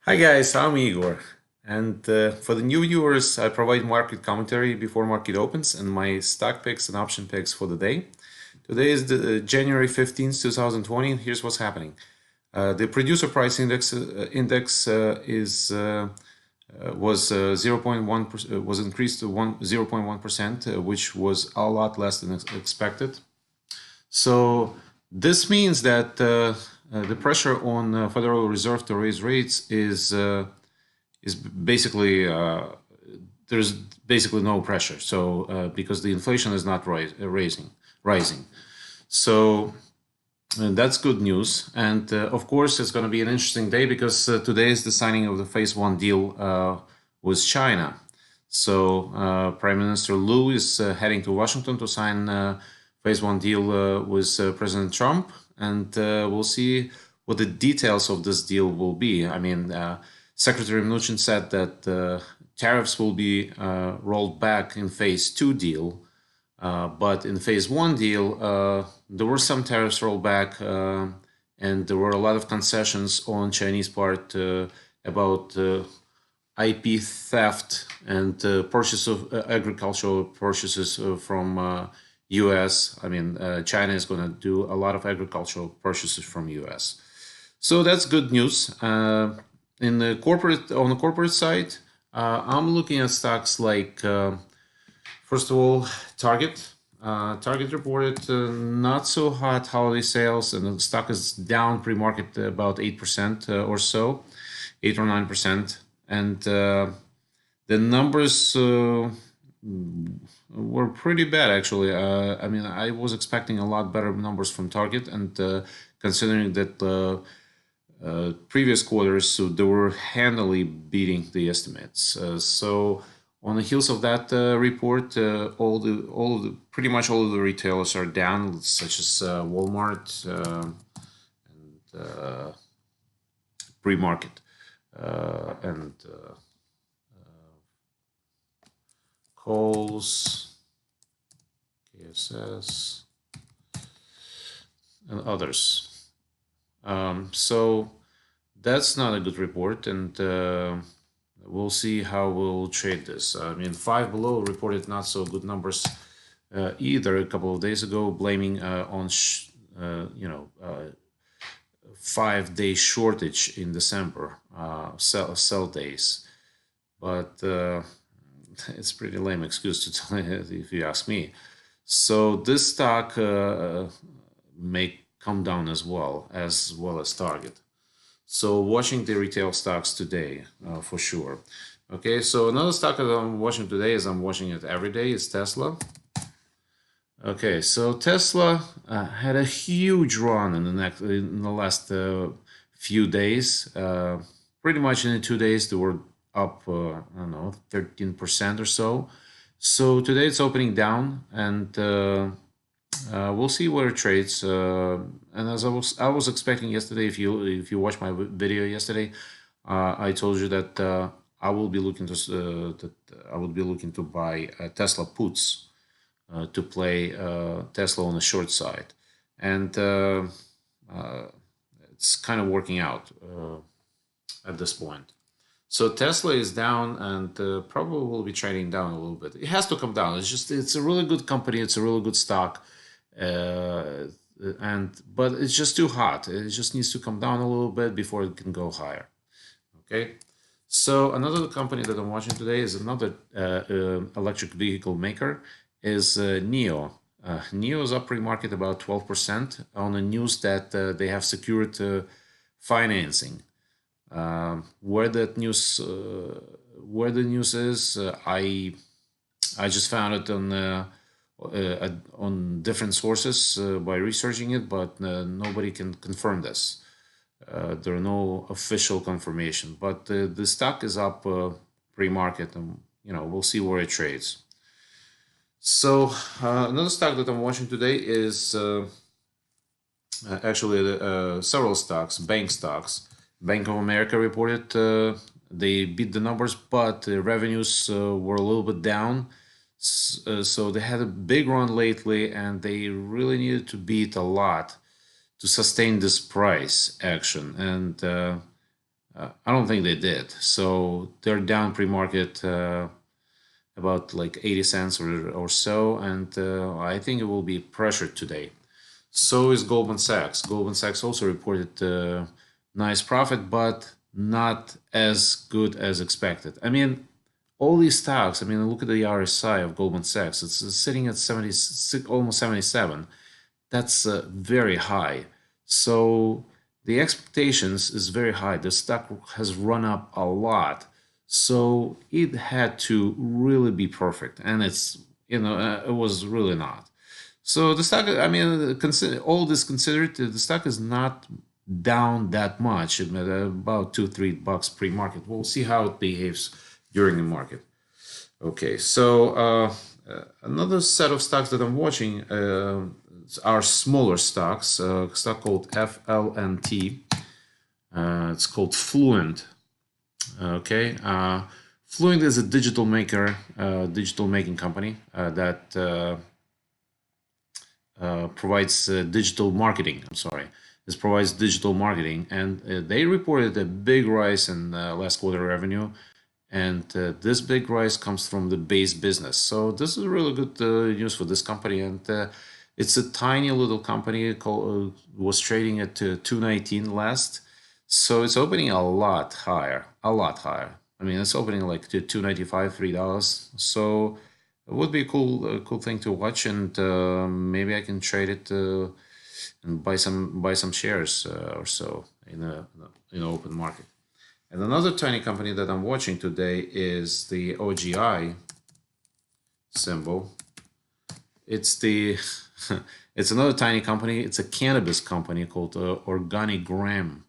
Hi guys, I'm Igor, and for the new viewers, I provide market commentary before market opens and my stock picks and option picks for the day. Today is the January 15th, 2020, and here's what's happening. The producer price index is was 0.1 was increased to 0.1%, which was a lot less than expected. So this means that the pressure on Federal Reserve to raise rates is basically there's basically no pressure. So because the inflation is not rising, so that's good news. And of course, it's going to be an interesting day because today is the signing of the Phase One deal with China. So Prime Minister Liu is heading to Washington to sign Phase One deal with President Trump, and we'll see what the details of this deal will be. I mean, Secretary Mnuchin said that tariffs will be rolled back in Phase Two deal, but in Phase One deal, there were some tariffs rolled back, and there were a lot of concessions on Chinese part about IP theft and purchase of agricultural purchases from U.S. I mean, China is going to do a lot of agricultural purchases from U.S. So that's good news. On the corporate side, I'm looking at stocks like, first of all, Target. Target reported not so hot holiday sales, and the stock is down pre-market about 8% or so, 8 or 9%. And the numbers were pretty bad, actually. I mean, I was expecting a lot better numbers from Target, and considering that previous quarters, so they were handily beating the estimates. So on the heels of that report, pretty much all of the retailers are down, such as Walmart and pre-market and Kohl's, KSS, and others. So that's not a good report, and we'll see how we'll trade this. I mean, Five Below reported not so good numbers either a couple of days ago, blaming on 5-day shortage in December, sell days. But it's a pretty lame excuse to tell you, if you ask me. So this stock may come down as well as Target. So watching the retail stocks today for sure. Okay, so another stock that I'm watching today, is I'm watching it every day, is Tesla. Okay, so Tesla had a huge run in the last few days. Pretty much in 2 days they were up, I don't know, 13% or so. So today it's opening down, and we'll see where it trades. And as I was expecting yesterday, if you watched my video yesterday, I told you that I will be looking to buy Tesla puts to play Tesla on the short side, and it's kind of working out at this point. So Tesla is down, and probably will be trading down a little bit. It has to come down. It's a really good company. It's a really good stock, but it's just too hot. It just needs to come down a little bit before it can go higher. Okay. So another company that I'm watching today is another electric vehicle maker, is Nio. Nio is up pre-market about 12% on the news that they have secured financing. Where the news is, I just found it on different sources by researching it, but nobody can confirm this. There are no official confirmation, but the stock is up pre-market, and we'll see where it trades. So another stock that I'm watching today is actually several stocks, bank stocks. Bank of America reported they beat the numbers, but the revenues were a little bit down. So they had a big run lately, and they really needed to beat a lot to sustain this price action. And I don't think they did. So they're down pre-market about like 80 cents or so, and I think it will be pressured today. So is Goldman Sachs. Goldman Sachs also reported nice profit, but not as good as expected. I mean, all these stocks, I mean, look at the RSI of Goldman Sachs. It's sitting at 70, almost 77. That's very high. So the expectations is very high. The stock has run up a lot. So it had to really be perfect. And it's, it was really not. So the stock, I mean, all this considered, the stock is not down that much, about $2-3 pre-market. We'll see how it behaves during the market. Okay, so another set of stocks that I'm watching are smaller stocks. A stock called FLNT. It's called Fluent. Okay, Fluent is a digital making company that provides digital marketing. This provides digital marketing, and they reported a big rise in last quarter revenue. And this big rise comes from the base business. So this is really good news for this company. And it's a tiny little company, was trading at 219 last. So it's opening a lot higher, a lot higher. I mean, it's opening like to $2.95, $3. So it would be a cool thing to watch, and maybe I can trade it and buy some shares or so in an open market. And another tiny company that I'm watching today is the OGI symbol. It's it's another tiny company. It's a cannabis company called OrganiGram,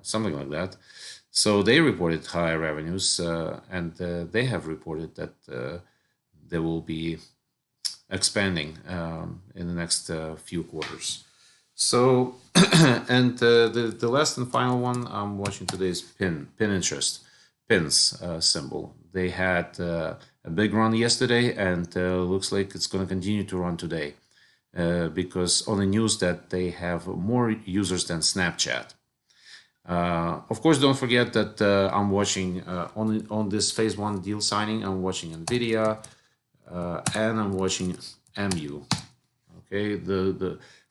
something like that. So they reported higher revenues, and they have reported that they will be expanding in the next few quarters. So, and the last and final one I'm watching today is Pinterest, Pins symbol. They had a big run yesterday, and looks like it's going to continue to run today because on the news that they have more users than Snapchat. Of course, don't forget that I'm watching on this phase 1 deal signing. I'm watching NVidia and I'm watching MU. Okay,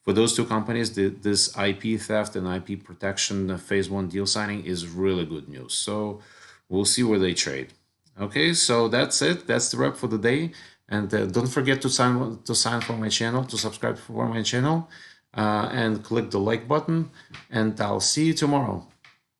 for those two companies, this IP theft and IP protection phase 1 deal signing is really good news. So we'll see where they trade. Okay, so that's it. That's the wrap for the day. And don't forget to sign for my channel, to subscribe for my channel, and click the like button. And I'll see you tomorrow.